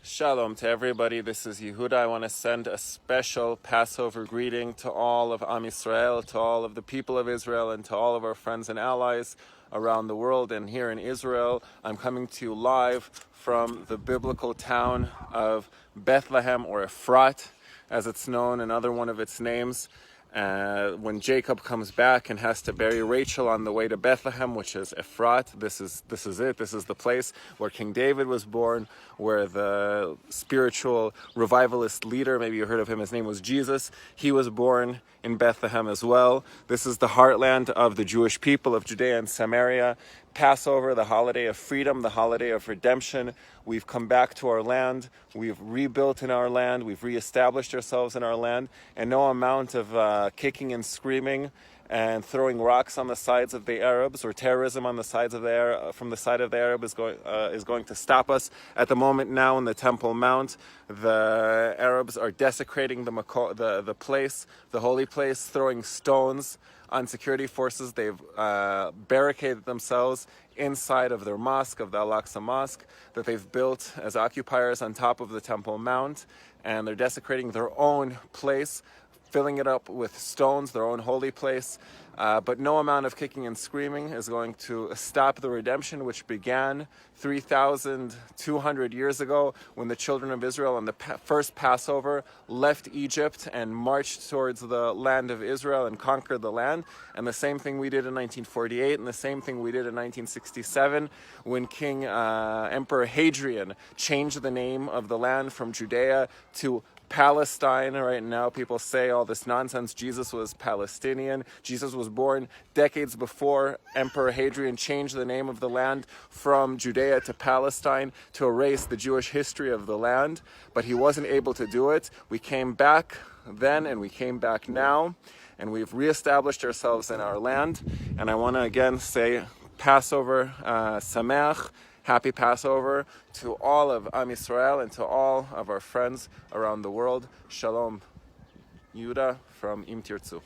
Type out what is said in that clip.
Shalom to everybody. This is Yehuda. I want to send a special Passover greeting to all of Am Yisrael, to all of the people of Israel, and to all of our friends and allies around the world. And here in Israel, I'm coming to you live from the biblical town of Bethlehem, or Efrat, as it's known, another one of its names. When Jacob comes back and has to bury Rachel on the way to Bethlehem, which is Efrat, this is it. This is the place where King David was born, where the spiritual revivalist leader, maybe you heard of him, his name was Jesus. He was born in Bethlehem as well. This is the heartland of the Jewish people of Judea and Samaria. Passover, the holiday of freedom, the holiday of redemption. We've come back to our land. We've rebuilt in our land. We've reestablished ourselves in our land. And no amount of kicking and screaming and throwing rocks on the sides of the Arabs, or terrorism on the sides of from the side of the Arab is going to stop us. At the moment now in the Temple Mount, the Arabs are desecrating the place, the holy place, throwing stones on security forces. They've barricaded themselves inside of their mosque, of the Al-Aqsa Mosque, that they've built as occupiers on top of the Temple Mount, and they're desecrating their own place, filling it up with stones, their own holy place. But no amount of kicking and screaming is going to stop the redemption, which began 3,200 years ago when the children of Israel on the first Passover left Egypt and marched towards the land of Israel and conquered the land. And the same thing we did in 1948, and the same thing we did in 1967 when Emperor Hadrian changed the name of the land from Judea to Palestine. Right now people say all this nonsense. Jesus was Palestinian. Jesus was born decades before Emperor Hadrian changed the name of the land from Judea to Palestine to erase the Jewish history of the land, but he wasn't able to do it. We came back then and we came back now, and we've reestablished ourselves in our land. And I want to again say Passover Sameach, Happy Passover to all of Am Yisrael and to all of our friends around the world. Shalom. Yehuda from Im Tirtzu.